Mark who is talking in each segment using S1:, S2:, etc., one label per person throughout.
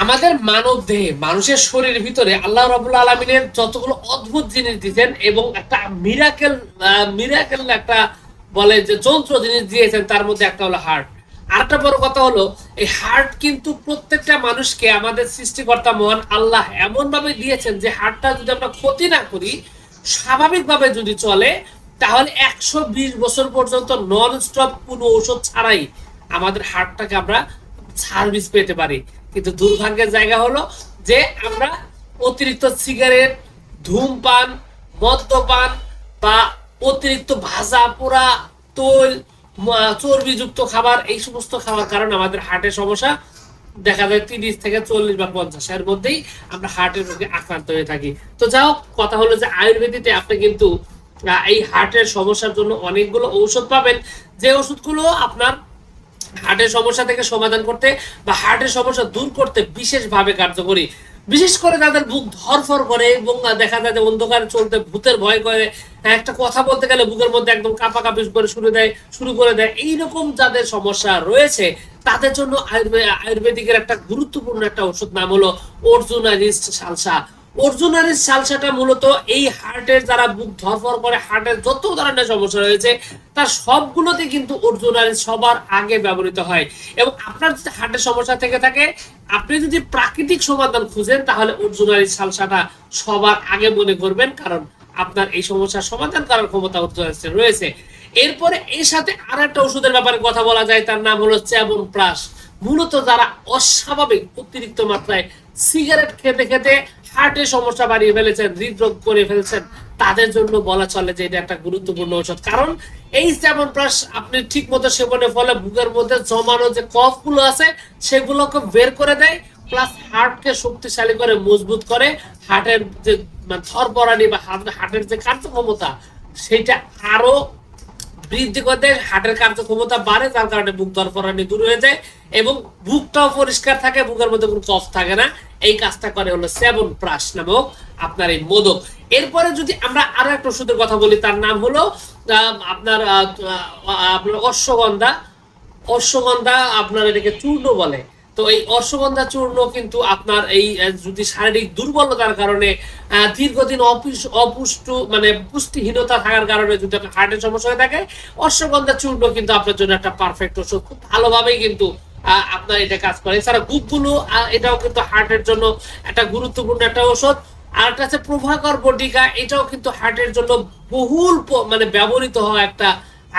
S1: আমাদের মানব দেহে মানুষের শরীরের ভিতরে আল্লাহ রাব্বুল আলামিনের যতগুলো অদ্ভুত জিনিস দিয়েছেন এবং একটা মিরাকেল মিরাকেল একটা বলে যে যন্ত্র জিনিস দিয়েছেন, তার মধ্যে একটা হলো হার্ট। আরেকটা বড় কথা হলো এই হার্ট কিন্তু প্রত্যেকটা মানুষকে আমাদের সৃষ্টিকর্তা মহান আল্লাহ এমন ভাবে দিয়েছেন যে হার্টটা যদি আমরা ক্ষতি না করি, স্বাভাবিকভাবে যদি চলে, তাহলে 120 বছর পর্যন্ত নন স্টপ কোনো ঔষধ ছাড়াই আমাদের হার্টটাকে আমরা সার্ভিস পেতে পারি। কিন্তু দুর্ভাগ্যের জায়গা হলো যে আমরা অতিরিক্ত সিগারেট, ধূমপান, মদ্যপান বা অতিরিক্ত ভাজা পোড়া, তৈল, চর্বিযুক্ত খাবার, এই সমস্ত খাওয়ার কারণে আমাদের হার্টের সমস্যা দেখা যায় 30 থেকে 40 বা 50 এর মধ্যেই আমরা হার্টের রোগে আক্রান্ত হয়ে থাকি। তো যাও, কথা হলো যে আয়ুর্বেদিতে আপনি কিন্তু এই হার্টের সমস্যার জন্য অনেকগুলো ঔষধ পাবেন, যে ওষুধগুলো আপনার হার্টের সমস্যা থেকে সমাধান করতে বা হার্টের সমস্যা দূর করতে বিশেষভাবে কার্যকরী। বিশেষ করে যাদের বুক ধরফর করে এবং দেখা যায় যে অন্ধকারে চলতে ভূতের ভয় করে, একটা কথা বলতে গেলে বুকের মধ্যে একদম কাঁপাকাঁপি করে শুরু করে দেয়, এইরকম যাদের সমস্যা রয়েছে তাদের জন্য আয়ুর্বেদিকের একটা গুরুত্বপূর্ণ একটা ওষুধ নাম হলো অর্জুনারিস্ট সালসা। অর্জুনারিস্ট সালসাটা মূলত এই হার্টের যারা বুক ধরফর করে, হার্টের যত ধরনের সমস্যা রয়েছে তার সবগুলোতে কিন্তু অর্জুনারিস্ট সবার আগে ব্যবহৃত হয়। এবং আপনার যদি হার্টের সমস্যা থেকে থাকে, আপনি যদি প্রাকৃতিক সমাধান খুঁজেন, তাহলে অর্জুনারিস্ট সালসাটা সবার আগে মনে করবেন, কারণ আপনার এই সমস্যার সমাধান করার ক্ষমতা অর্জুনারিস্টের রয়েছে। এরপরে এর সাথে আর একটা ওষুধের ব্যাপারে কথা বলা যায়, তার নাম হলো চ্যবনপ্রাশ। মূলত যারা অস্বাভাবিক অতিরিক্ত মাত্রায় সিগারেট খেতে খেতে হার্টের সমস্যা বাড়িয়ে ফেলেছেন, হৃদরোগ করে ফেলছেন, তাদের জন্য বলা চলে যে এটা একটা গুরুত্বপূর্ণ ঔষধ। কারণ এই চ্যবনপ্রাশ আপনি ঠিক মতো সেবনের ফলে বুকের মধ্যে জমানো যে কফ গুলো আছে সেগুলোকে বের করে দেয়, প্লাস হার্টকে শক্তিশালী করে, মজবুত করে, হার্টের যে ধরপড়ানি বা হার্টের যে কার্যক্ষমতা সেটা আরো বৃদ্ধি করতে, হার্টের কার্যক্ষমতা বাড়ে, যার কারণে বুক ধরফরানি দূর হয়ে যায় এবং বুকটাও পরিষ্কার থাকে, বুকের মধ্যে কোনো কফ থাকে না। এই কাজটা করে হলো চ্যবনপ্রাশ নামক আপনার এই মোদক। এরপরে যদি আমরা আরো একটা ওষুধের কথা বলি, তার নাম হলো আপনার আপনার অশ্বগন্ধা। অশ্বগন্ধা আপনার এটাকে চূর্ণ বলে। তো এই অশ্বগন্ধা চূর্ণ কিন্তু আপনার এই যদি শারীরিক দুর্বলতার কারণে দীর্ঘদিন অপুষ্ট মানে পুষ্টিহীনতা থাকার কারণে যদি আপনার হার্টের সমস্যা হয়ে থাকে, অশ্বগন্ধা চূর্ণ কিন্তু আপনার জন্য একটা পারফেক্ট ওষুধ। খুব ভালোভাবেই কিন্তু আপনার এটা কাজ করে। এছাড়া গুগগুলো, এটাও কিন্তু হার্টের জন্য একটা গুরুত্বপূর্ণ একটা ওষুধ। আর একটা আছে প্রভাকর বটিকা, এটাও কিন্তু হার্টের জন্য বহুল মানে ব্যবহৃত হওয়া একটা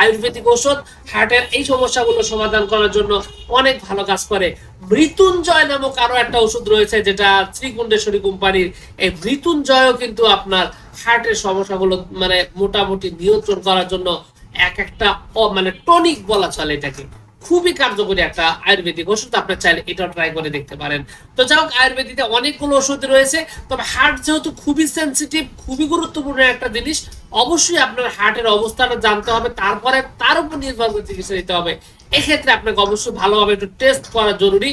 S1: আয়ুর্বেদিক ঔষধ। হার্টের এই সমস্যাগুলো সমাধান করার জন্য অনেক ভালো কাজ করে। মৃত্যুঞ্জয় নামক আরো একটা ওষুধ রয়েছে, যেটা শ্রীকুণ্ডেশ্বরী কোম্পানির। এই মৃত্যুঞ্জয়ও কিন্তু আপনার হার্টের সমস্যাগুলো মানে মোটামুটি নিয়ন্ত্রণ করার জন্য একটা মানে টনিক বলা চলে এটাকে, খুবই কার্যকরী একটা আয়ুর্বেদিক ওষুধ। আপনি চাইলে এটাও ট্রাই করে দেখতে পারেন। তো যাই হোক, আয়ুর্বেদিতে অনেকগুলো ওষুধ রয়েছে, তবে হার্ট যেহেতু খুবই সেন্সিটিভ, খুবই গুরুত্বপূর্ণ একটা জিনিস, অবশ্যই আপনার হার্টের অবস্থাটা জানতে হবে, তারপরে তার উপর নির্ভর করে চিকিৎসা দিতে হবে। এক্ষেত্রে আপনাকে অবশ্যই ভালোভাবে একটু টেস্ট করা জরুরি।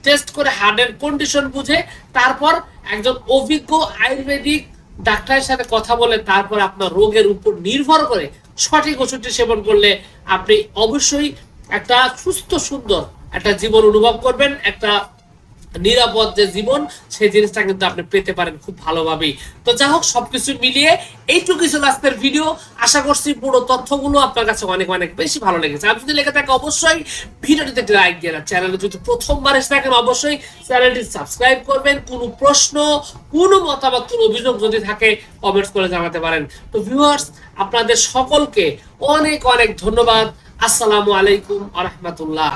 S1: টেস্ট করে হার্টের কন্ডিশন বুঝে তারপর একজন অভিজ্ঞ আয়ুর্বেদিক ডাক্তারের সাথে কথা বলে তারপর আপনার রোগের উপর নির্ভর করে সঠিক ওষুধটি সেবন করলে আপনি অবশ্যই একটা সুস্থ সুন্দর একটা জীবন অনুভব করবেন। একটা নিরাপদ যে জীবন, সেই জিনিসটা কিন্তু আপনি পেতে পারেন খুব ভালোভাবেই। তো যাই হোক, সবকিছু মিলিয়ে এইটুকু ছিল আজকের ভিডিও। আশা করছি পুরো তথ্যগুলো আপনার কাছে অনেক অনেক বেশি ভালো লেগেছে। আর যদি লেগে থাকে অবশ্যই ভিডিওটিতে একটি লাইক দিয়ে, চ্যানেলে যদি প্রথমবার এসে থাকেন অবশ্যই চ্যানেলটি সাবস্ক্রাইব করবেন। কোনো প্রশ্ন, কোনো মতামত, কোনো অভিযোগ যদি থাকে কমেন্টস করে জানাতে পারেন। তো ভিউয়ার্স, আপনাদের সকলকে অনেক অনেক ধন্যবাদ। আসসালামু আলাইকুম ওয়া রাহমাতুল্লাহ।